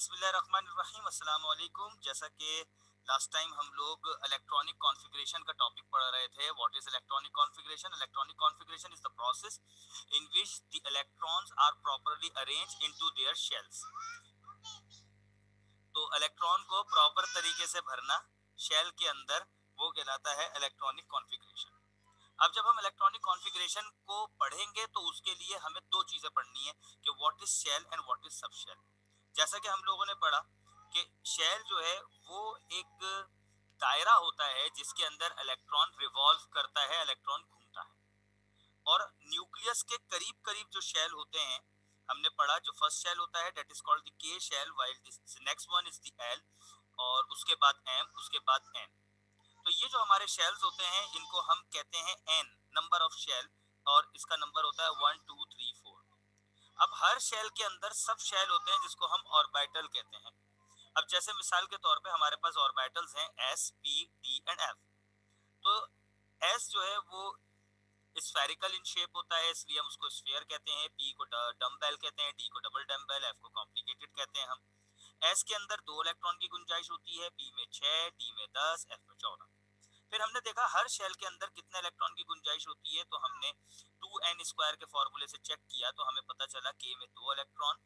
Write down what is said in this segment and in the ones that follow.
बिस्मिल्लाहिर्रहमानिर्रहीम, अस्सलाम वालेकुम। जैसा कि लास्ट टाइम हम लोग इलेक्ट्रॉनिक कॉन्फ़िगरेशन का टॉपिक पढ़ रहे थे। What is electronic configuration? Electronic configuration is the process in which the electrons are properly arranged into their shells. तो इलेक्ट्रॉन को प्रॉपर तरीके से भरना शेल के अंदर, वो कहलाता है इलेक्ट्रॉनिक कॉन्फ़िगरेशन। अब जब हम इलेक्ट्रॉनिक कॉन्फ़िगरेशन को पढ़ेंगे तो उसके लिए हमें दो चीजें पढ़नी है कि what is shell and what is subshell. जैसा कि हम लोगों ने पढ़ा कि शेल जो है वो एक दायरा होता है जिसके अंदर इलेक्ट्रॉन रिवॉल्व करता है, इलेक्ट्रॉन घूमता है। और न्यूक्लियस के करीब करीब जो शेल होते हैं, हमने पढ़ा जो फर्स्ट शेल होता है that is called the K shell, while this next one is the L, और उसके बाद एम, उसके बाद एन। तो ये जो हमारे शेल्स होते हैं इनको हम कहते हैं एन, नंबर ऑफ शेल, और इसका नंबर होता है 1 2 3 4। अब हर शेल के अंदर सब शेल होते हैं जिसको हम ऑर्बिटल कहते हैं। अब जैसे मिसाल के तौर पे हमारे पास ऑर्बिटल्स हैं S, P, D and F. तो एस जो है वो स्फेरिकल इन शेप होता है, इसलिए हम उसको स्फीयर कहते हैं। पी को डम्बेल कहते हैं, डी को डबल डम्बेल, एफ को कॉम्प्लिकेटेड कहते हैं हम। एस के अंदर 2 इलेक्ट्रॉन की गुंजाइश होती है, पी में 6, डी में 10, एफ में 14। फिर हमने देखा हर शेल के अंदर कितने इलेक्ट्रॉन की गुंजाइश होती है, तो हमने 2n² के फॉर्मूले से चेक किया तो हमें पता चला के में 2 इलेक्ट्रॉन,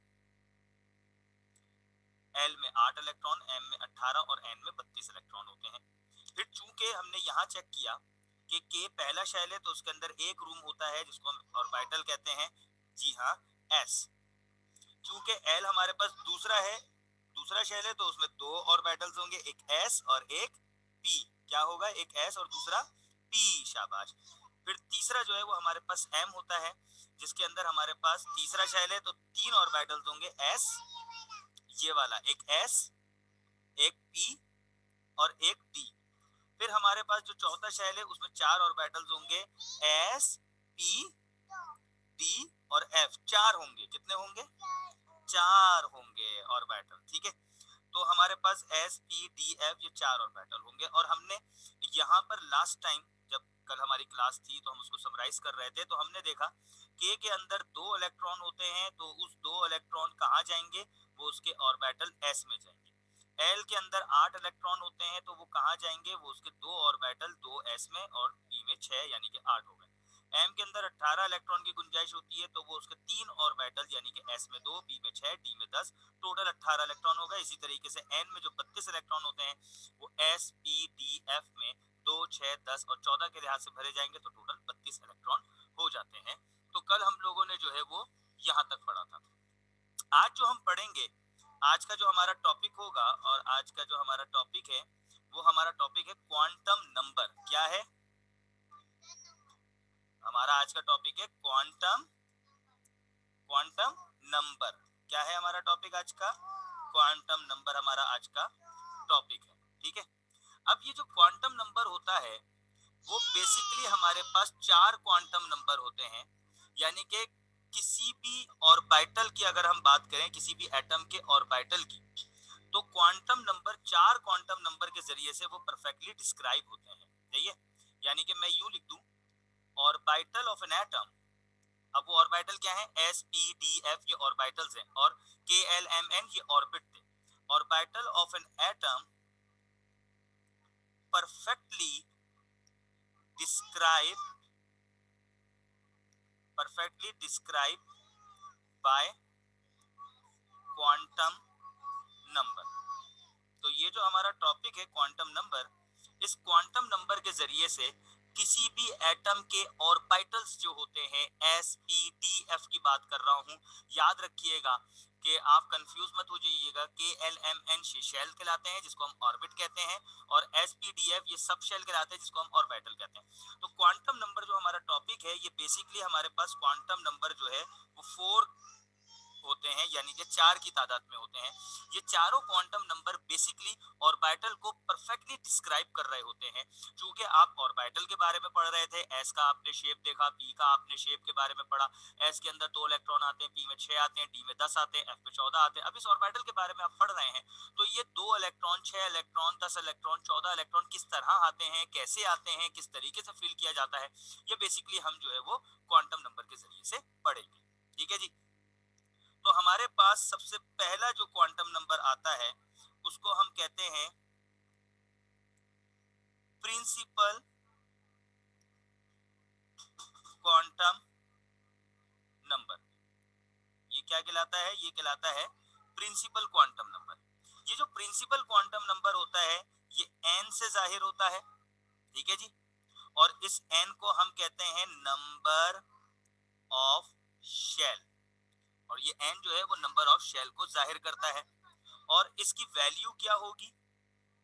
एल में 8 इलेक्ट्रॉन, एम में 18 और एन में 32 इलेक्ट्रॉन होते हैं। फिर चूंकि हमने यहाँ चेक किया कि के पहला शेल है तो उसके अंदर एक रूम होता है जिसको हम ऑर्बिटल कहते हैं, जी हाँ, एस। चूंकि एल हमारे पास दूसरा है, दूसरा शेल है, तो उसमें 2 ऑर्बिटल्स होंगे, एक एस और एक पी। क्या होगा? एक एस और दूसरा पी, शाबाश। फिर तीसरा जो है वो हमारे पास एम होता है, जिसके अंदर हमारे पास तीसरा शेल है तो 3 ऑर्बिटल्स होंगे, एस, ये वाला एक एस, एक पी और एक डी। फिर हमारे पास जो चौथा शेल है उसमें 4 ऑर्बिटल्स होंगे, एस, पी, डी और एफ। 4 होंगे, कितने होंगे? 4 होंगे ऑर्बिटल, ठीक है। तो हमारे पास एस, पी, डी, एफ, ये 4 ऑर्बिटल होंगे। और हमने यहाँ पर लास्ट टाइम जब कल हमारी क्लास थी तो हम उसको समराइज कर रहे थे, तो हमने देखा के अंदर 2 इलेक्ट्रॉन होते हैं, तो उस 2 इलेक्ट्रॉन कहाँ जाएंगे? वो उसके ऑर्बिटल एस में जाएंगे। एल के अंदर 8 इलेक्ट्रॉन होते हैं, तो वो कहाँ जाएंगे? वो उसके 2 ऑर्बिटल 2s में और पी में 6, यानी कि 8 हो गए। एम के अंदर 18 इलेक्ट्रॉन की गुंजाइश होती है, तो वो उसके 3 ऑर्बिटल यानी कि एस में 2, पी में 6, डी में 10, टोटल 18 इलेक्ट्रॉन होगा। इसी तरीके से एन में जो 32 इलेक्ट्रॉन होते हैं वो एस, पी, डी, एफ में 2, 6, 10 और 14 के लिहाज से भरे जाएंगे, तो टोटल 32 इलेक्ट्रॉन हो जाते हैं। तो कल हम लोगों ने जो है वो यहाँ तक पढ़ा था। आज जो हम पढ़ेंगे, आज का जो हमारा टॉपिक होगा, और आज का जो हमारा टॉपिक है वो हमारा टॉपिक है क्वांटम नंबर। क्या है हमारा आज का टॉपिक? है क्वांटम, क्वांटम नंबर। क्या है हमारा टॉपिक आज का? क्वांटम नंबर हमारा आज का टॉपिक है, ठीक है। अब ये जो क्वांटम नंबर होता है वो बेसिकली हमारे पास 4 क्वांटम नंबर होते हैं, यानी कि किसी भी ऑर्बिटल की अगर हम बात करें, किसी भी एटम के ऑर्बिटल की, तो क्वांटम नंबर 4 क्वांटम नंबर के जरिए से वो परफेक्टली डिस्क्राइब होते हैं। सही है? यानी कि मैं यूं लिख दूं, ऑर्बिटल ऑफ एन एटम। अब वो ऑर्बिटल क्या है? एस, पी, डी, एफ, ये ऑर्बिटल्स हैं, और के, एल, एम, एन ये ऑर्बिट थे। Orbital of an atom perfectly described, perfectly described by quantum number। तो ये जो हमारा टॉपिक है क्वांटम नंबर, इस क्वांटम नंबर के जरिए से किसी भी एटम के ऑर्बिटल्स जो होते हैं, एस, पी, डी, एफ की बात कर रहा हूं, याद रखिएगा कि आप कंफ्यूज मत हो जाइएगा। के, एल, एम, एन शेल कहलाते हैं जिसको हम ऑर्बिट कहते हैं, और एस, पी, डी, एफ ये सब शेल कहलाते हैं जिसको हम ऑर्बिटल कहते हैं। तो क्वांटम नंबर जो हमारा टॉपिक है, ये बेसिकली हमारे पास क्वांटम नंबर जो है वो 4 होते हैं, यानी कि 4 की तादाद में होते हैं। ये चारों क्वांटम नंबर बेसिकली ऑर्बिटल को परफेक्टली डिस्क्राइब कर रहे होते हैं। चूंकि आप ऑर्बिटल के बारे में पढ़ रहे थे, एस का आपने शेप देखा, पी का आपने शेप के बारे में पढ़ा। एस के अंदर 2 इलेक्ट्रॉन आते हैं, पी में 6 आते हैं, डी में 10 आते हैं, एफ में 14 आते हैं। अब इस ऑर्बिटल के बारे में आप पढ़ रहे हैं, तो ये 2 इलेक्ट्रॉन, 6 इलेक्ट्रॉन, 10 इलेक्ट्रॉन, 14 इलेक्ट्रॉन किस तरह आते हैं, कैसे आते हैं, किस तरीके से फिल किया जाता है, ये बेसिकली हम जो है वो क्वांटम नंबर के जरिए से पढ़ेंगे, ठीक है जी। तो हमारे पास सबसे पहला जो क्वांटम नंबर आता है उसको हम कहते हैं प्रिंसिपल क्वांटम नंबर। ये क्या कहलाता है? ये कहलाता है प्रिंसिपल क्वांटम नंबर। ये जो प्रिंसिपल क्वांटम नंबर होता है ये n से जाहिर होता है, ठीक है जी। और इस n को हम कहते हैं नंबर ऑफ शेल, और ये n जो है वो नंबर ऑफ शेल को जाहिर करता है। और इसकी वैल्यू क्या होगी?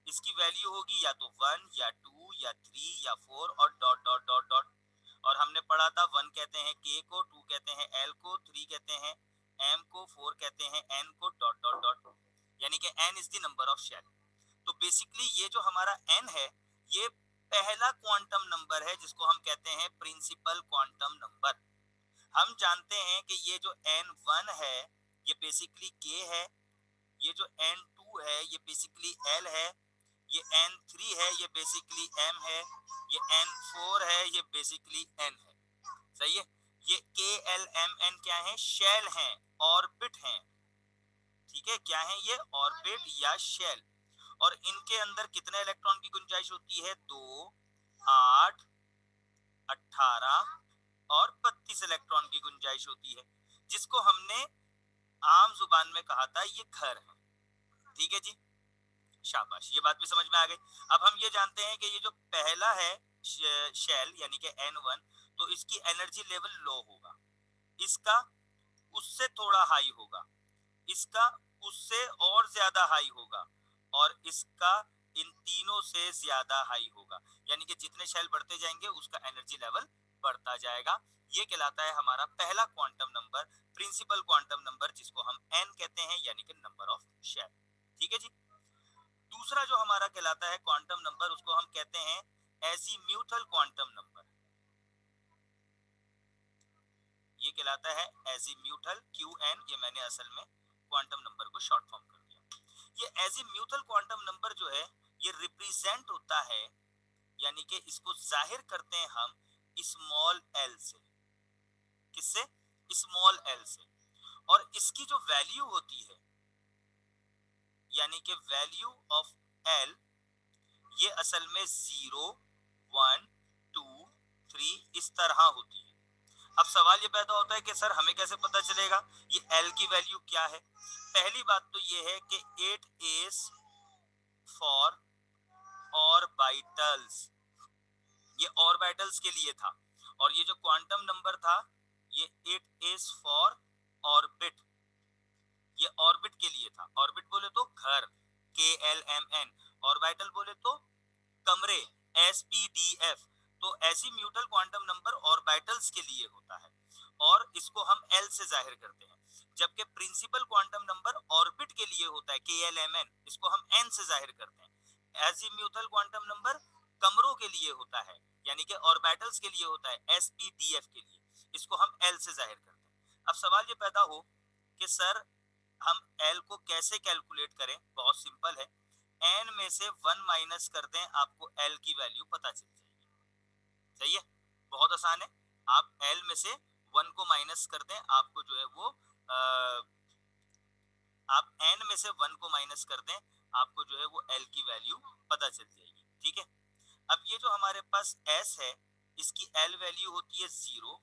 इसकी वैल्यू होगी या तो 1 या 2 या 3 या 4 और डॉट डॉट डॉट डॉट। और हमने पढ़ा था 1 कहते हैं k को, 2 कहते हैं l को, 3 कहते हैं m को, 4 कहते हैं n को, डॉट डॉट डॉट, यानी कि n is the number of shell. तो बेसिकली ये जो हमारा n है ये पहला क्वांटम नंबर है जिसको हम कहते हैं प्रिंसिपल क्वांटम नंबर। हम जानते हैं कि ये जो n1 है ये बेसिकली k है, ये जो n2 है ये बेसिकली l है, ये n3 है ये बेसिकली m है, ये n4 है ये बेसिकली n है। सही है। ये k l m n क्या है? शेल हैं, ऑर्बिट हैं, ठीक है। क्या है ये? ऑर्बिट या शेल। और इनके अंदर कितने इलेक्ट्रॉन की गुंजाइश होती है? 2, 8, 18 और 32 इलेक्ट्रॉन की गुंजाइश होती है, जिसको हमने आम जुबान में कहा था ये घर है, ठीक है जी। शाबाश, ये बात भी समझ में आ गई। अब हम ये जानते हैं कि ये जो पहला है शेल यानी कि n1, तो इसकी एनर्जी लेवल लो होगा, इसका उससे थोड़ा हाई होगा, इसका उससे और ज्यादा हाई होगा, और इसका इन तीनों से ज्यादा हाई होगा। यानी कि जितने शेल बढ़ते जाएंगे उसका एनर्जी लेवल बढ़ता जाएगा। ये कहलाता है हमारा पहला quantum number, principal quantum number, जिसको हम n कहते हैं यानी कि नंबर ऑफ शेल, ठीक है जी। दूसरा जो हमारा कहलाता है क्वांटम नंबर उसको हम कहते हैं एजीम्यूथल क्वांटम नंबर। ये कहलाता है एजीम्यूथल QN, ये मैंने असल में क्वांटम नंबर को शॉर्ट फॉर्म कर दिया। ये एजीम्यूथल क्वांटम नंबर जो है ये रिप्रेजेंट होता है, यानी कि इसको जाहिर करते हैं हम स्मॉल l से। किससे? स्मॉल l से। और इसकी जो वैल्यू होती है यानी कि वैल्यू ऑफ l ये असल में 0, 1, 2, 3 इस तरह होती है। अब सवाल ये पैदा होता है कि सर हमें कैसे पता चलेगा ये L की वैल्यू क्या है? पहली बात तो ये है कि 8 is फॉर ऑर्बिटल्स, ये ऑर्बिटल्स के लिए था। और ये जो क्वांटम नंबर था ये 8 is फॉर ऑर्बिट, ये ऑर्बिट के लिए था। ऑर्बिट बोले तो घर, KLMN, ऑर्बिटल बोले तो कमरे, SPDF। तो एजीम्यूथल क्वांटम नंबर ऑर्बिटल्स के लिए होता है और इसको हम L से जाहिर करते हैं, जबकि प्रिंसिपल क्वांटम नंबर ऑर्बिट के लिए होता है KLMN, इसको हम N से जाहिर करते हैं। एजीम्यूथल क्वांटम नंबर कमरों के लिए होता है यानी कि ऑर्बिटल्स के लिए होता है SPDF के लिए, इसको हम L से जाहिर करते हैं। अब सवाल ये पैदा हो कि सर हम L को कैसे कैलकुलेट करें? बहुत सिंपल है, n में से 1 माइनस कर दें, आपको L की वैल्यू पता चल जाएगी। सही है, बहुत आसान है। आप L में से 1 को माइनस कर दें, आपको जो है वो आप n में से 1 को माइनस कर दें, आपको जो है वो L की वैल्यू पता चल जाएगी, ठीक है। अब ये जो हमारे पास S है इसकी L वैल्यू होती है 0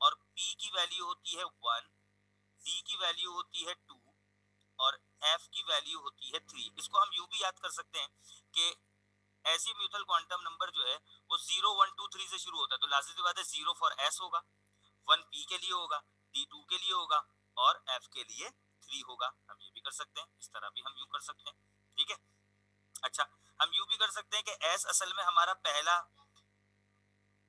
और P की वैल्यू होती है 1, D की वैल्यू होती है 2 और F की वैल्यू होती है 3। इसको हम यूं भी याद कर सकते हैं कि एजीम्यूथल क्वांटम नंबर जो है वो 0, 1, 2, 3 से शुरू होता है, तो लाजिमी बात है 0 फॉर S होगा, 1 P के लिए होगा, D 2 के लिए होगा और F के लिए 3 होगा। हम ये भी कर सकते हैं, इस तरह भी हम यूं कर सकते हैं, ठीक है। अच्छा, हम यूं भी कर सकते हैं कि S असल में हमारा पहला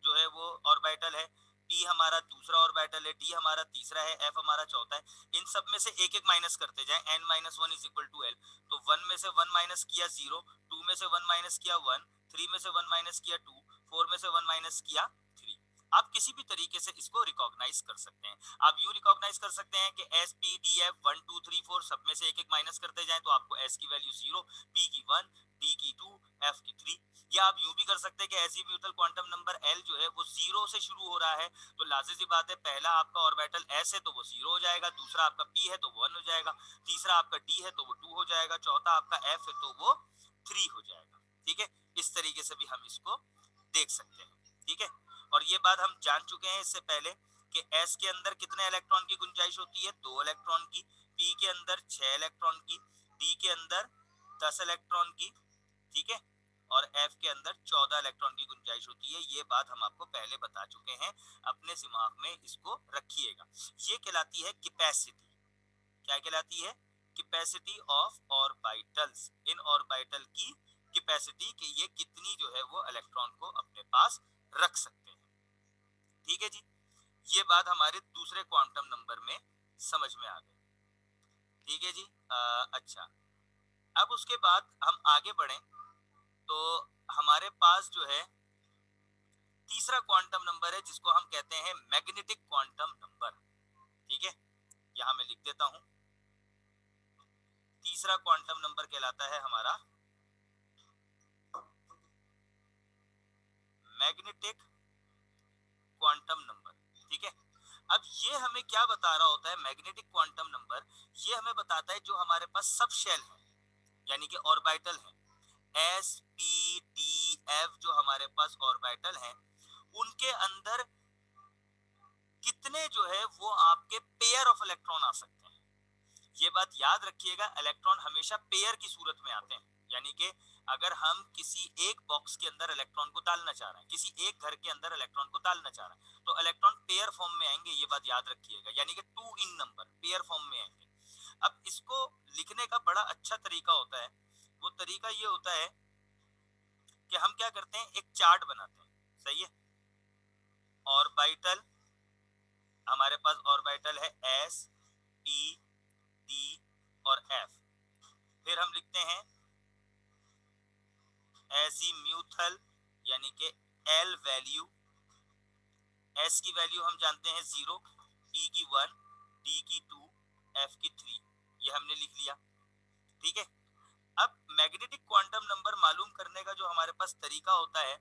जो है वो ऑर्बिटल है, P हमारा दूसरा ऑर्बिटल है, D हमारा तीसरा है, F हमारा चौथा है। इन सब में से एक एक माइनस करते जाएं, n-1 is equal to L। तो 1 में से 1 माइनस किया 0, 2 में से 1 माइनस किया 1, 3 में से 1 माइनस किया 2, 4 में से 1 माइनस किया 3। आप किसी भी तरीके से इसको रिकॉग्नाइज कर सकते हैं। आप यू रिकॉग्नाइज कर सकते हैं कि S P D F 1 2 3 4 सब में से एक एक माइनस करते जाएं तो आपको S की वैल्यू 0, P की 1, D की 2, F की 3। या आप यूं भी कर सकते हैं कि एजीम्यूटल क्वांटम नंबर L जो है वो 0 से शुरू हो रहा है, तो लाजिम सी बात है पहला आपका ऑर्बिटल S है तो वो 0 हो जाएगा, दूसरा आपका P है तो वो 1 हो जाएगा, तीसरा आपका D है तो वो 2 हो जाएगा, चौथा आपका F है तो वो 3 हो जाएगा। ठीक है, इस तरीके से भी हम इसको देख सकते हैं। ठीक है, और ये बात हम जान चुके हैं इससे पहले कि S के अंदर कितने इलेक्ट्रॉन की गुंजाइश होती है, 2 इलेक्ट्रॉन की, P के अंदर 6 इलेक्ट्रॉन की, D के अंदर 10 इलेक्ट्रॉन की, ठीक है, और F के अंदर 14 इलेक्ट्रॉन की गुंजाइश होती है। ये बात हम आपको पहले बता चुके हैं, अपने दिमाग में इसको रखिएगा। ये कहलाती है कैपेसिटी। क्या कहलाती है? Capacity of orbitals. In orbital की कैपेसिटी कि ये कितनी जो है वो इलेक्ट्रॉन को अपने पास रख सकते हैं। ठीक है जी, ये बात हमारे दूसरे क्वांटम नंबर में समझ में आ गई। ठीक है जी, अच्छा, अब उसके बाद हम आगे बढ़ें तो हमारे पास जो है तीसरा क्वांटम नंबर है जिसको हम कहते हैं मैग्नेटिक क्वांटम नंबर। ठीक है, यहां मैं लिख देता हूं, तीसरा क्वांटम नंबर कहलाता है हमारा मैग्नेटिक क्वांटम नंबर। ठीक है, अब ये हमें क्या बता रहा होता है मैग्नेटिक क्वांटम नंबर? ये हमें बताता है जो हमारे पास सब शेल है, यानी कि ऑर्बिटल है, S P D F जो हमारे पास ऑर्बिटल हैं, उनके अंदर कितने जो है वो आपके पेयर ऑफ इलेक्ट्रॉन आ सकते हैं। ये बात याद रखिएगा, इलेक्ट्रॉन हमेशा पेयर की सूरत में आते हैं, यानी कि अगर हम किसी एक बॉक्स के अंदर इलेक्ट्रॉन को डालना चाह रहे हैं, किसी एक घर के अंदर इलेक्ट्रॉन को डालना चाह रहे हैं, तो इलेक्ट्रॉन पेयर फॉर्म में आएंगे। ये बात याद रखिएगा, यानी कि 2 इन नंबर पेयर फॉर्म में आएंगे। अब इसको लिखने का बड़ा अच्छा तरीका होता है, वो तरीका ये होता है कि हम क्या करते हैं, एक चार्ट बनाते हैं। सही है, ऑर्बिटल, हमारे पास ऑर्बिटल है S P D और F, फिर हम लिखते हैं एजीम्यूथल, यानी कि L वैल्यू, S की वैल्यू हम जानते हैं 0, P की 1, D की 2, F की 3, ये हमने लिख लिया। ठीक है, अब मैग्नेटिक क्वांटम नंबर मालूम करने का जो हमारे पास तरीका होता है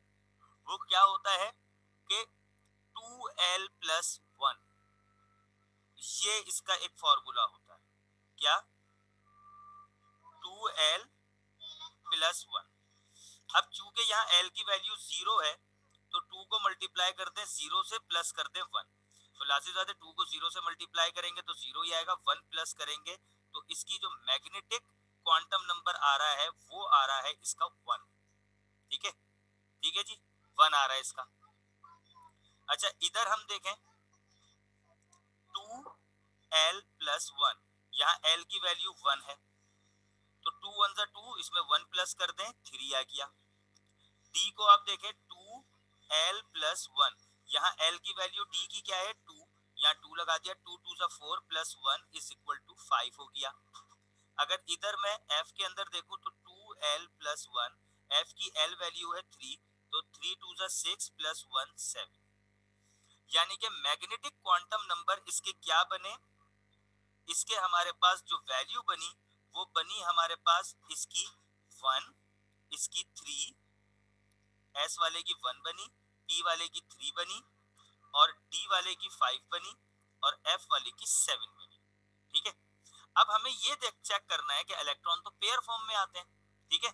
वो क्या होता है कि 2L प्लस 1, ये इसका एक फॉर्मूला होता है। क्या? 2L plus 1। अब चूंकि यहाँ L की वैल्यू 0 है तो 2 को मल्टीप्लाई कर दें 0 से, प्लस कर दें 1, तो लाजिम बात है 2 को 0 से मल्टीप्लाई करेंगे तो 0 ही आएगा, 1 प्लस करेंगे तो इसकी जो मैग्नेटिक क्वांटम नंबर आ रहा है वो आ रहा है इसका 1। ठीक है, ठीक है जी, 1 आ रहा है इसका। अच्छा, इधर हम देखें 2L प्लस 1, यहाँ L की वैल्यू 1 है तो 2 1 जा 2, इसमें 1 प्लस कर दें 3 आ गया। D को आप देखें 2L प्लस 1, यहाँ L की वैल्यू D की क्या है 2, यहाँ 2 लगा दिया, 2 2 जा 4 प्लस 1 इज इक्वल टू 5 हो गया। अगर इधर मैं F के अंदर देखूं तो 2L प्लस 1, F की L वैल्यू है 3, तो 3 2 जा 6 प्लस 1 7, यानी कि मैग्नेटिक क्वांटम नंबर इसके क्या बने, इसके हमारे पास जो वैल्यू बनी वो बनी हमारे पास इसकी 1, इसकी 3, S वाले की 1 बनी, P वाले की 3 बनी, और D वाले की 5 बनी, और F वाले की 7 बनी। ठीक है, अब हमें ये चेक करना है कि इलेक्ट्रॉन तो पेयर फॉर्म में आते हैं। ठीक है,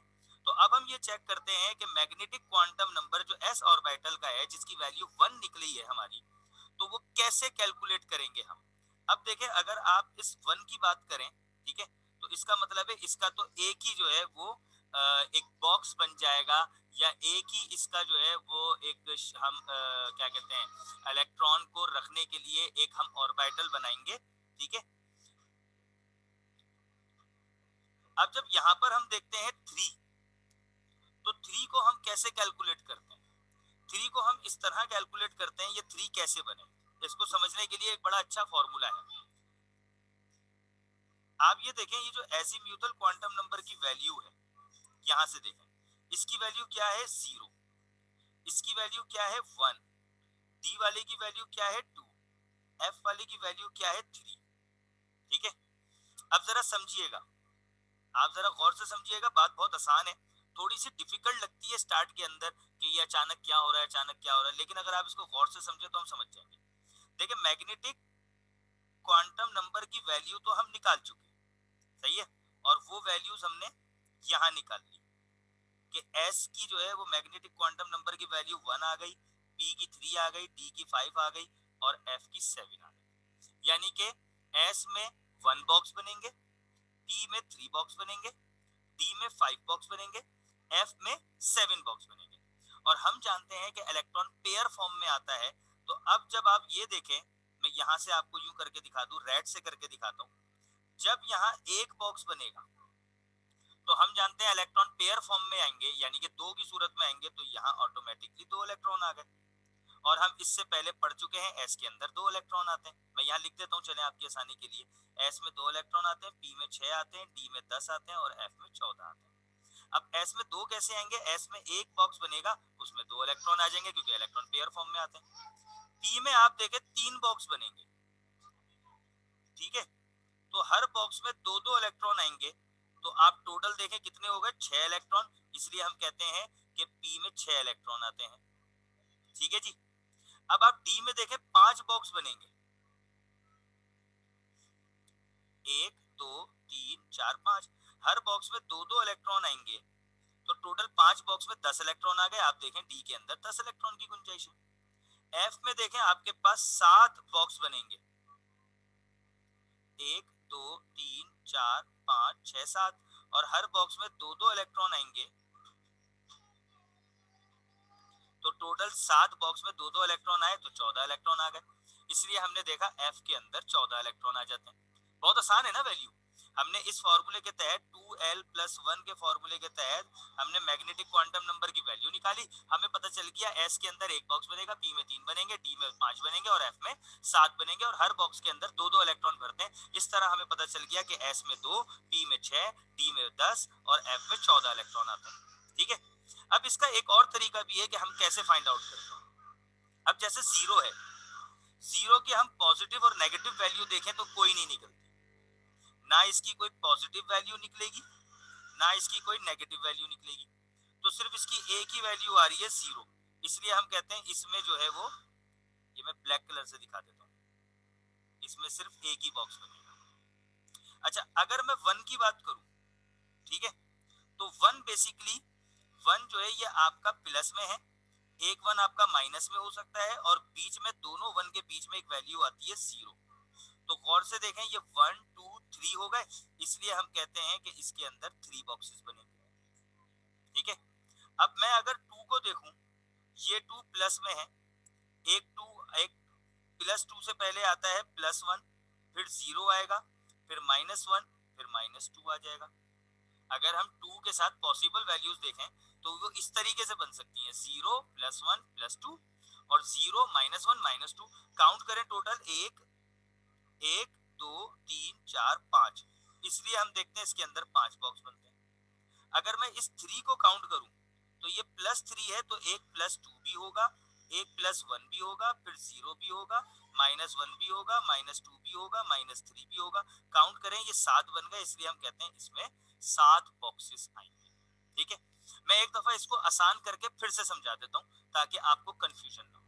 तो अब हम ये चेक करते हैं कि मैग्नेटिक क्वांटम नंबर जो S ऑर्बिटल का है जिसकी वैल्यू 1 निकली है हमारी, तो वो कैसे कैलकुलेट करेंगे हम। अब देखें, अगर आप इस 1 की बात करें, ठीक है, तो इसका मतलब है इसका तो एक ही जो है वो एक बॉक्स बन जाएगा, या एक ही इसका जो है वो एक हम क्या कहते हैं इलेक्ट्रॉन को रखने के लिए एक हम ऑर्बिटल बनाएंगे। ठीक है, अब जब यहां पर हम देखते हैं 3, तो 3 को हम कैसे कैलकुलेट करते हैं? 3 को हम इस तरह कैलकुलेट करते हैं, ये 3 कैसे बने, इसको समझने के लिए एक बड़ा अच्छा फॉर्मूला है। आप ये देखें, ये जो एजीम्यूथल क्वांटम नंबर की वैल्यू है, यहां से देखें, इसकी वैल्यू क्या है 0, इसकी वैल्यू क्या है 1, डी वाले की वैल्यू क्या है 2, एफ वाले की वैल्यू क्या है 3। ठीक है, अब जरा समझिएगा, आप जरा गौर से समझिएगा, बात बहुत आसान है। थोड़ी सी डिफिकल्ट लगती है स्टार्ट के अंदर कि ये अचानक क्या हो रहा है, अचानक क्या हो रहा है, लेकिन अगर आप इसको गौर से समझे तो हम समझ जाएंगे। देखिए मैग्नेटिक क्वांटम नंबर की वैल्यू तो हम निकाल चुके हैं, सही है, और वो वैल्यूज हमने यहाँ निकाल ली कि S की जो है वो मैग्नेटिक क्वांटम नंबर की वैल्यू 1 आ गई, P की 3 आ गई, D की 5 आ गई और F की 7 आ गई। यानी कि S में 1 बॉक्स बनेंगे, P में 3 बॉक्स बनेंगे, D में 5 बॉक्स बनेंगे, F में 7 बॉक्स बनेंगे। और हम जानते हैं कि इलेक्ट्रॉन पेयर फॉर्म में आता है। तो अब जब आप ये देखें, मैं यहां से आपको यूं करके दिखा दूं, रेड से करके दिखाता हूं, जब यहाँ एक बॉक्स बनेगा तो हम जानते हैं इलेक्ट्रॉन पेयर फॉर्म में आएंगे, यानी कि दो की सूरत में आएंगे, तो यहाँ ऑटोमेटिकली 2 इलेक्ट्रॉन आ गए। और हम इससे पहले पढ़ चुके हैं एस के अंदर 2 इलेक्ट्रॉन आते हैं। मैं यहाँ लिख देता हूँ चले आपकी आसानी के लिए, एस में 2 इलेक्ट्रॉन आते हैं, पी में 6 आते हैं, डी में 10 आते हैं और एफ में 14 आते हैं। अब एस में 2 कैसे आएंगे, एस में एक बॉक्स बनेगा, उसमें 2 इलेक्ट्रॉन आ जाएंगे क्योंकि इलेक्ट्रॉन पेयर फॉर्म में आते हैं। पी में आप देखें 3 बॉक्स बनेंगे, ठीक है, तो हर बॉक्स में 2-2 इलेक्ट्रॉन आएंगे, तो आप टोटल देखें कितने हो गए, 6 इलेक्ट्रॉन, इसलिए हम कहते हैं कि पी में 6 इलेक्ट्रॉन आते हैं, ठीक है जी। अब आप डी में देखें 5 बॉक्स बनेंगे, 1 2 3 4 5, हर बॉक्स में 2-2 इलेक्ट्रॉन आएंगे, तो टोटल 5 बॉक्स में 10 इलेक्ट्रॉन आ गए। आप देखें डी के अंदर 10 इलेक्ट्रॉन की गुंजाइश है। एफ में देखें आपके पास 7 बॉक्स बनेंगे, 1 2 3 4 5 6 7, और हर बॉक्स में 2-2 इलेक्ट्रॉन आएंगे, तो टोटल 7 बॉक्स में 2-2 इलेक्ट्रॉन आए तो 14 इलेक्ट्रॉन आ गए। इसलिए हमने देखा एफ के अंदर 14 इलेक्ट्रॉन आ जाते हैं। बहुत आसान है ना वैल्यू। हमने इस फॉर्मूले के तहत 2l+1 के फॉर्मूले के तहत हमने मैग्नेटिक क्वांटम नंबर की वैल्यू निकाली, हमें पता चल गया एस के अंदर एक बॉक्स बनेगा, पी में 3 बनेंगे, डी में 5 बनेंगे और एफ में 7 बनेंगे, और हर बॉक्स के अंदर 2-2 इलेक्ट्रॉन भरते हैं। इस तरह हमें पता चल गया कि एस में 2, पी में 6, डी में 10 और एफ में 14 इलेक्ट्रॉन आते हैं, ठीक है। अब इसका एक और तरीका भी है कि हम कैसे फाइंड आउट करते हैं। अब जैसे जीरो है, जीरो की हम पॉजिटिव और नेगेटिव वैल्यू देखें तो कोई नहीं निकलती, ना इसकी कोई पॉजिटिव वैल्यू निकलेगी, ना इसकी कोई नेगेटिव वैल्यू निकलेगी, तो सिर्फ इसकी एक ही वैल्यू आ रही है जीरो। इसलिए हम कहते हैं इसमें जो है वो, ये मैं ब्लैक कलर से दिखा देता हूँ, इसमें सिर्फ एक ही बॉक्स बनेगा। अच्छा, अगर मैं वन की बात करूं, ठीक है, तो वन बेसिकली, वन जो है ये आपका प्लस में है, एक वन आपका माइनस में हो सकता है, और बीच में दोनों वन के बीच में एक वैल्यू आती है जीरो। तो गौर से देखें, ये 1 2 3 हो गए, इसलिए हम कहते हैं कि इसके अंदर 3 बॉक्सेस बनेंगे, ठीक है। अब मैं अगर 2 को देखूं, ये 2 प्लस में है, एक प्लस 2 से पहले आता है +1, फिर 0 आएगा, फिर -1, फिर -2 आ जाएगा। अगर हम 2 के साथ पॉसिबल वैल्यूज देखें तो वो इस तरीके से बन सकती हैं, 0 +1 +2 और 0 -1 -2। काउंट करें टोटल, 1 1 2 3 4 5, इसलिए हम देखते हैं इसके अंदर 5 बॉक्स बनते हैं। अगर मैं इस 3 को काउंट करूं तो ये +3 है, तो एक +2 भी होगा, एक +1 भी होगा, फिर 0 भी होगा, -1 भी होगा, -2 भी होगा, -3 भी होगा। काउंट करें, ये 7 बन गए, इसलिए हम कहते हैं इसमें 7 बॉक्सेस आएंगे, ठीक है। मैं एक दफा इसको आसान करके फिर से समझा देता हूं ताकि आपको कंफ्यूजन ना हो।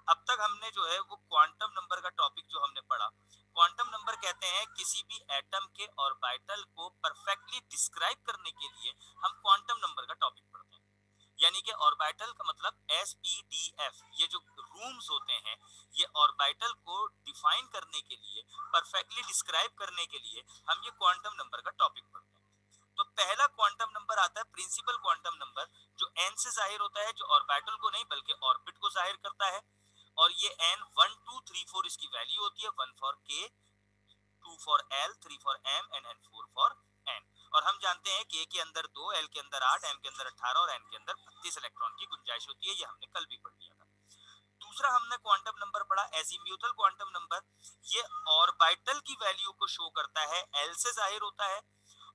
अब तक हमने जो है वो क्वांटम नंबर का टॉपिक जो हमने पढ़ा, क्वांटम नंबर कहते हैं किसी भी एटम के ऑर्बिटल को परफेक्टली डिस्क्राइब करने के लिए हम क्वांटम नंबर का टॉपिक पढ़ते हैं। यानी कि ऑर्बिटल का मतलब SPDF, ये जो रूम्स होते हैं, ये ऑर्बिटल को डिफाइन करने के लिए, परफेक्टली डिस्क्राइब करने के लिए हम ये क्वांटम नंबर का टॉपिक पढ़ते हैं। तो पहला क्वांटम नंबर आता है प्रिंसिपल क्वांटम नंबर, जो n से जाहिर होता है, जो ऑर्बिटल को नहीं बल्कि ऑर्बिट को जाहिर करता है। और ये n 1 2 3 4 इसकी वैल्यू होती है, 1 for k, 2 for l, 3 for m and n 4 for n। और हम जानते हैं k के अंदर 2, l के अंदर 8, m के अंदर 18 और n के अंदर 32 इलेक्ट्रॉन की गुंजाइश होती है, ये हमने कल भी पढ़ लिया था। दूसरा हमने क्वांटम नंबर पढ़ा एजीम्यूथल क्वांटम नंबर, ये ऑर्बिटल की वैल्यू को शो करता है, l से जाहिर होता है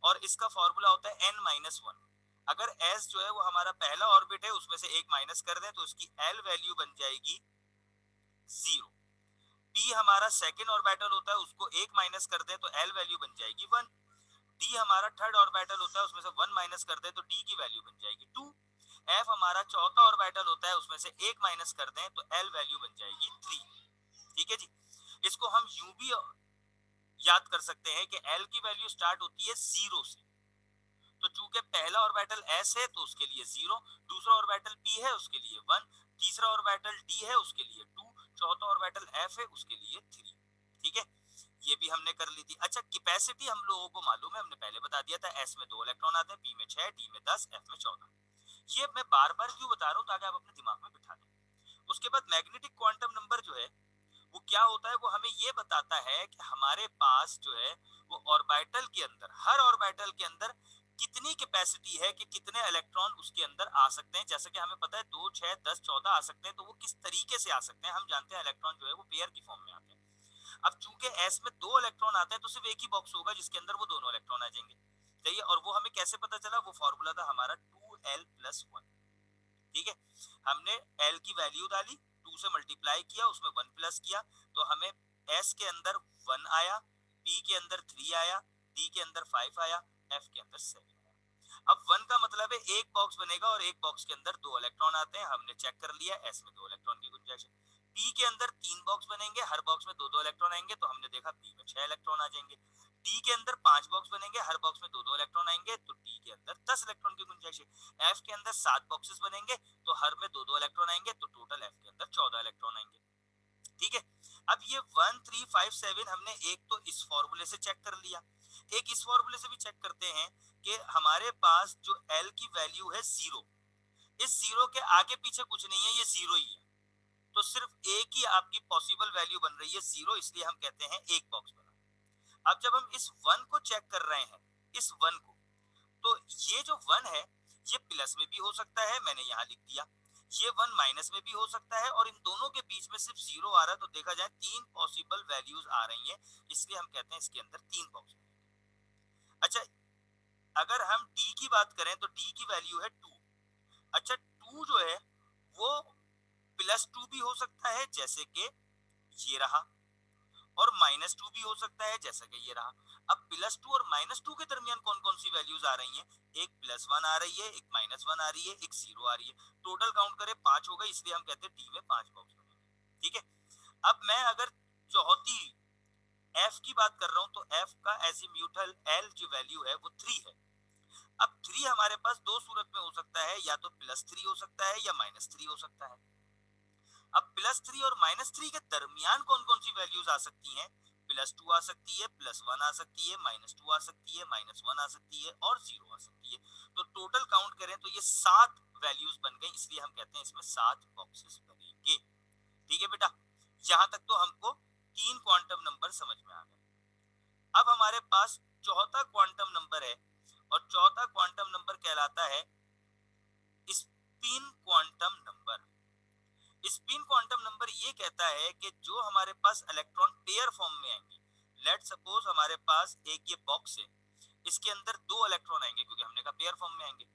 और इसका फॉर्मूला होता है n-1। अगर s जो है वो हमारा पहला ऑर्बिट है, उसमें से एक माइनस कर दें तो उसकी l वैल्यू बन जाएगी 0। p हमारा सेकंड ऑर्बिटल होता है, उसको एक माइनस कर दें तो l वैल्यू बन जाएगी 1। डी हमारा थर्ड ऑर्बिटल होता है, उसमें से 1 माइनस कर दें तो डी की वैल्यू बन जाएगी 2। एफ हमारा चौथा ऑर्बिटल होता है, उसमें से 1 माइनस कर दें तो एल वैल्यू बन जाएगी 3। ठीक है जी। इसको हम यूं भी याद कर सकते हैं कि एल की वैल्यू स्टार्ट होती है 0 से, तो चूंकि पहला ऑर्बिटल एस है तो उसके लिए 0, दूसरा ऑर्बिटल पी है उसके लिए 1, तीसरा ऑर्बिटल डी है उसके लिए 2, चौथा ऑर्बिटल एफ है उसके लिए 3। ठीक है, ये भी हमने कर ली थी। अच्छा, कैपेसिटी हम लोगों को मालूम है, हमने पहले बता दिया था, एस में 2 इलेक्ट्रॉन आते हैं, पी में 6, डी में 10, एफ में 14। ये मैं बार बार क्यों बता रहा हूँ, ताकि आप अपने दिमाग में बिठा दें। उसके बाद मैग्नेटिक क्वांटम नंबर जो है वो क्या होता है, वो हमें ये बताता है कि हमारे पास जो है वो ऑर्बिटल के अंदर, हर ऑर्बिटल के अंदर कितनी कैपेसिटी है कि कितने इलेक्ट्रॉन उसके अंदर आ सकते हैं। जैसे कि हमें पता है 2, 6, 10, 14 आ सकते हैं, तो वो किस तरीके से आ सकते हैं, हम जानते हैं इलेक्ट्रॉन जो है वो पेयर की फॉर्म में आते हैं। अब चूंकि एस में 2 इलेक्ट्रॉन आते हैं तो सिर्फ एक ही बॉक्स होगा जिसके अंदर वो दोनों इलेक्ट्रॉन आ जाएंगे। सही है, और वो हमें कैसे पता चला, वो फॉर्मूला था हमारा 2l+1। ठीक है, हमने एल की वैल्यू डाली, 2 से मल्टीप्लाई किया, उसमें 1 प्लस किया, तो हमें एस के अंदर 1 आया, पी के अंदर 3 आया, डी के अंदर 5 आया, एफ के अंदर 7 आया। अब 1 का मतलब है एक बॉक्स बनेगा और एक बॉक्स के अंदर 2 इलेक्ट्रॉन आते हैं, हमने चेक कर लिया, एस में 2 इलेक्ट्रॉन की गुंजाइश है। पी के अंदर 3 बॉक्स बनेंगे, हर बॉक्स में 2-2 इलेक्ट्रॉन आएंगे, तो हमने देखा पी में 6 इलेक्ट्रॉन आ जाएंगे। डी के अंदर 5 बॉक्स बनेंगे, हर बॉक्स में 2-2 इलेक्ट्रॉन आएंगे, तो डी के अंदर 10 इलेक्ट्रॉन की गुंजाइश है। एफ के अंदर 7 बॉक्सेस बनेंगे, तो हर में 2-2 इलेक्ट्रॉन आएंगे, तो टोटल एफ के अंदर 14 इलेक्ट्रॉन आएंगे। ठीक है, अब ये 1, 3, 5, 7 हमने एक तो इस फॉर्मूले से चेक कर लिया, एक इस फॉर्मूले से भी चेक करते हैं कि हमारे पास जो एल की वैल्यू है 0, इस 0 के आगे पीछे कुछ नहीं है, ये 0 ही है, तो सिर्फ एक ही आपकी पॉसिबल वैल्यू बन रही है 0, इसलिए हम कहते हैं एक बॉक्स बना। अब जब हम इस 1 को चेक कर रहे हैं, इस 1 को, तो ये जो 1 है ये प्लस में भी हो सकता है, मैंने यहाँ लिख दिया, ये 1 माइनस में भी हो सकता है, और इन दोनों के बीच में सिर्फ 0 आ रहा है, तो देखा जाए 3 पॉसिबल वैल्यूज आ रही हैं, इसलिए हम कहते हैं इसके अंदर 3 बॉक्स। अच्छा, अगर हम डी की बात करें तो डी की वैल्यू है 2। अच्छा, 2 जो है वो +2 भी हो सकता है जैसे कि ये रहा, और -2 भी हो सकता है जैसा कि ये रहा। अब +2 और -2 के दरमियान कौन कौन सी वैल्यूज आ रही हैं, एक +1 आ रही है, एक -1 आ रही है, एक 0 आ रही है, टोटल काउंट करें 5 हो गए, इसलिए हम कहते हैं डी में 5 बॉक्स बनेंगे। ठीक है, अब मैं अगर चौथी एफ की बात कर रहा हूं तो एफ का एजीम्यूथल एल जो वैल्यू है वो 3 है। अब 3 हमारे पास दो सूरत में हो सकता है, या तो +3 हो सकता है या -3 हो सकता है। अब +3 और -3 के दरमियान कौन कौन सी वैल्यूज आ सकती हैं, +2 आ सकती है, +1 आ सकती है, -2 आ सकती है, -1 आ सकती है, और 0 आ सकती है। तो टोटल काउंट करें तो ये 7 वैल्यूज बन गई, इसलिए हम कहते हैं इसमें 7 बॉक्सेस बनेंगे। ठीक है बेटा, यहां तक तो हमको 3 क्वांटम नंबर समझ में आ गए। अब हमारे पास चौथा क्वांटम नंबर है, और चौथा क्वांटम नंबर कहलाता है spin quantum number. Spin quantum number ये कहता है कि जो हमारे पास इलेक्ट्रॉन पेयर फॉर्म में आएंगे, लेट सपोज हमारे पास एक ये बॉक्स है, इसके अंदर 2 इलेक्ट्रॉन आएंगे, क्योंकि हमने कहा पेयर फॉर्म में आएंगे,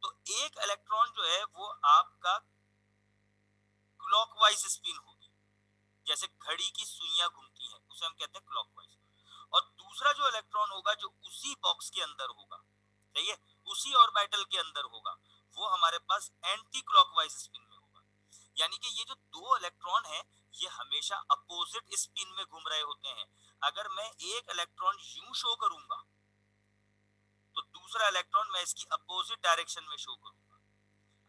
तो एक इलेक्ट्रॉन जो है वो आपका क्लॉकवाइज स्पिन होगी, जैसे घड़ी की सुइयां घूमती हैं, उसे हम कहते हैं क्लॉकवाइज। और दूसरा जो इलेक्ट्रॉन होगा जो उसी बॉक्स के अंदर होगा, सही है, उसी ऑर्बिटल के अंदर होगा, वो हमारे पास एंटी क्लॉकवाइज स्पिन में होगा। यानी कि ये जो 2 इलेक्ट्रॉन है ये हमेशा अपोजिट स्पिन में घूम रहे होते हैं। अगर मैं एक इलेक्ट्रॉन यूं शो करूंगा तो दूसरा इलेक्ट्रॉन मैं इसकी अपोजिट डायरेक्शन में शो करूंगा।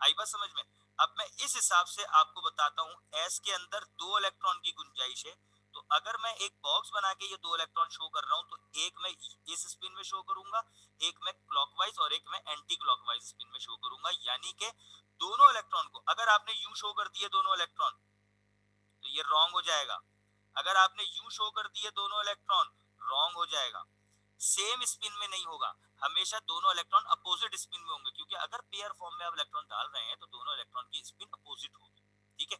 आई बात समझ में। अब मैं इस हिसाब से आपको बताता हूं, एस के अंदर 2 इलेक्ट्रॉन की गुंजाइश है, तो अगर मैं एक बॉक्स बना के ये 2 इलेक्ट्रॉन शो कर रहा हूं, तो एक मैं इस स्पिन में शो करूंगा, एक मैं क्लॉकवाइज और एक मैं एंटी क्लॉकवाइज स्पिन में शो करूंगा। यानी कि दोनों इलेक्ट्रॉन को अगर आपने यूं शो कर दिए दोनों इलेक्ट्रॉन, तो ये रॉन्ग हो जाएगा। अगर आपने यूं शो कर दिए दोनों इलेक्ट्रॉन, रॉन्ग हो जाएगा। सेम स्पिन में नहीं होगा, हमेशा दोनों इलेक्ट्रॉन अपोजिट स्पिन में होंगे, क्योंकि अगर पेयर फॉर्म में आप इलेक्ट्रॉन डाल रहे हैं तो दोनों इलेक्ट्रॉन की स्पिन अपोजिट होगी। ठीक है,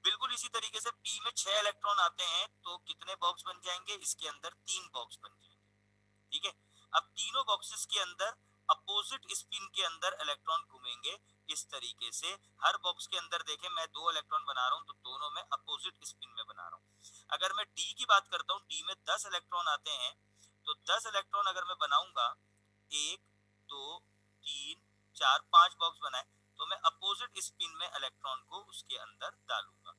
बिल्कुल इसी तरीके से पी में 6 इलेक्ट्रॉन आते हैं, तो कितने बॉक्स बन जाएंगे, इसके अंदर 3 बॉक्स बन जाएंगे। ठीक है, अब तीनों बॉक्सेस के अंदर अपोजिट स्पिन के अंदर इलेक्ट्रॉन घूमेंगे। इस तरीके से हर बॉक्स के अंदर देखें, मैं 2 इलेक्ट्रॉन बना रहा हूं, तो दोनों में अपोजिट स्पिन में बना रहा हूं। अगर मैं डी की बात करता हूं, डी में 10 इलेक्ट्रॉन आते हैं, तो 10 इलेक्ट्रॉन अगर मैं बनाऊंगा, 1 2 3 4 5 बॉक्स बनाए, तो मैं अपोजिट स्पिन में इलेक्ट्रॉन को उसके अंदर डालूंगा।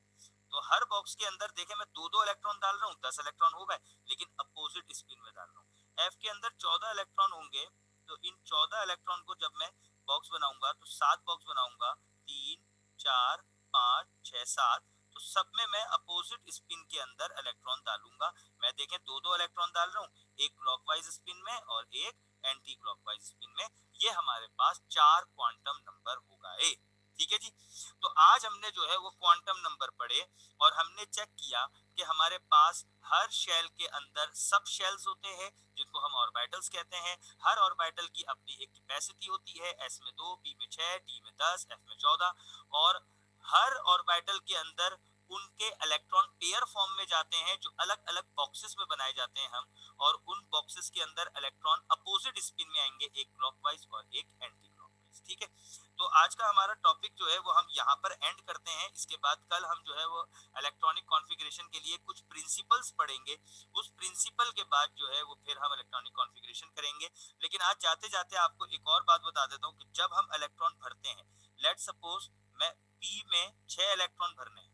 तो हर बॉक्स के अंदर देखे मैं दो दो इलेक्ट्रॉन डाल रहा हूँ, 10 इलेक्ट्रॉन हो गए, लेकिन अपोजिट स्पिन में डाल रहा हूँ। एफ के अंदर 14 इलेक्ट्रॉन होंगे, तो इन 14 इलेक्ट्रॉन को जब मैं बॉक्स बनाऊंगा तो 7 बॉक्स बनाऊंगा, 3 4 5 6 7, तो सब में मैं अपोजिट स्पिन के अंदर इलेक्ट्रॉन डालूंगा। मैं देखें दो दो इलेक्ट्रॉन डाल रहा हूँ, एक क्लॉकवाइज स्पिन में और एक एंटी क्लॉकवाइज स्पिन में। ये हमारे पास 4 क्वांटम नंबर होगा ए। ठीक है जी। तो आज हमने जो है वो क्वांटम नंबर पढ़े और हमने चेक किया कि हमारे पास हर शेल के अंदर सब शेल्स होते हैं जिनको हम ऑर्बिटल्स कहते हैं। हर ऑर्बिटल की अपनी एक कैपेसिटी होती है, एस में 2, पी में 6, डी में 10, एफ में 14, और हर ऑर्बिटल के अंदर उनके इलेक्ट्रॉन पेयर फॉर्म में जाते हैं जो अलग अलग बॉक्सेस में बनाए जाते हैं हम, और उन बॉक्सेस के अंदर इलेक्ट्रॉन अपोजिट स्पिन में आएंगे, एक क्लॉकवाइज और एक एंटी क्लॉकवाइज। ठीक है, तो आज का हमारा टॉपिक जो है वो हम यहाँ पर एंड करते हैं। इसके बाद कल हम जो है वो इलेक्ट्रॉनिक कॉन्फ़िगरेशन के लिए कुछ प्रिंसिपल्स पढ़ेंगे। उस प्रिंसिपल के बाद जो है वो फिर हम इलेक्ट्रॉनिक कॉन्फ़िगरेशन करेंगे। लेकिन आज जाते जाते आपको एक और बात बता देता हूँ कि जब हम इलेक्ट्रॉन भरते हैं, लेट सपोज मैं पी में 6 इलेक्ट्रॉन भरने हैं,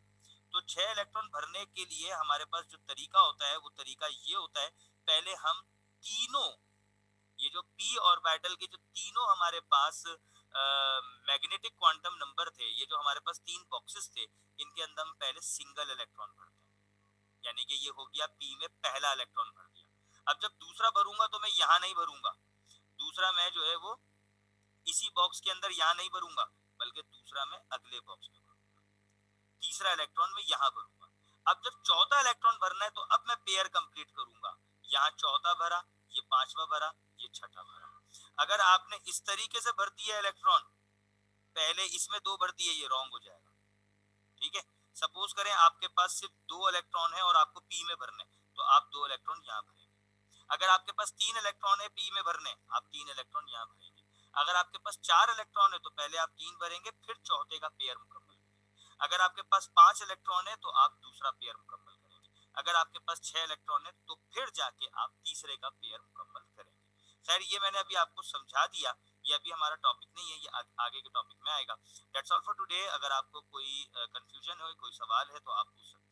तो 6 इलेक्ट्रॉन भरने के लिए हमारे पास जो तरीका होता है वो तरीका ये होता है, पहले हम तीनों, ये जो पी ऑर्बिटल के जो तीनों हमारे पास मैग्नेटिक क्वांटम नंबर थे, ये जो हमारे पास तीन बॉक्सेस थे, इनके अंदर हम पहले सिंगल इलेक्ट्रॉन भरते हैं, यानी कि ये हो गया पी में पहला इलेक्ट्रॉन भर दिया। अब जब दूसरा भरूंगा तो मैं यहाँ नहीं भरूंगा, दूसरा मैं जो है वो इसी बॉक्स के अंदर यहाँ नहीं भरूंगा, बल्कि दूसरा मैं अगले बॉक्स में भरूंगा, तीसरा इलेक्ट्रॉन मैं यहाँ भरूंगा। अब जब चौथा इलेक्ट्रॉन भरना है तो अब मैं पेयर कंप्लीट करूंगा, यहाँ चौथा भरा, ये पांचवा भरा, ये छठा भरा। अगर आपने इस तरीके से भर दिया इलेक्ट्रॉन, पहले इसमें दो भर दिए, ये रॉन्ग हो जाएगा। ठीक है, सपोज करें आपके पास सिर्फ दो इलेक्ट्रॉन है और आपको पी में भरने, तो आप दो इलेक्ट्रॉन यहाँ भरेंगे। अगर आपके पास तीन इलेक्ट्रॉन है पी में भरने, आप तीन इलेक्ट्रॉन यहाँ भरेंगे। अगर आपके पास चार इलेक्ट्रॉन है तो पहले आप तीन भरेंगे, फिर चौथे का पेयर मुकम्मल करेंगे। अगर आपके पास पांच इलेक्ट्रॉन है तो आप दूसरा पेयर मुकम्मल करेंगे। अगर आपके पास 6 इलेक्ट्रॉन है तो फिर जाके आप तीसरे का पेयर मुकम्मल करेंगे। खैर ये मैंने अभी आपको समझा दिया, ये अभी हमारा टॉपिक नहीं है, ये आगे के टॉपिक में आएगा। That's all for today. अगर आपको कोई कंफ्यूजन हो, कोई सवाल है तो आप पूछ सकते हैं।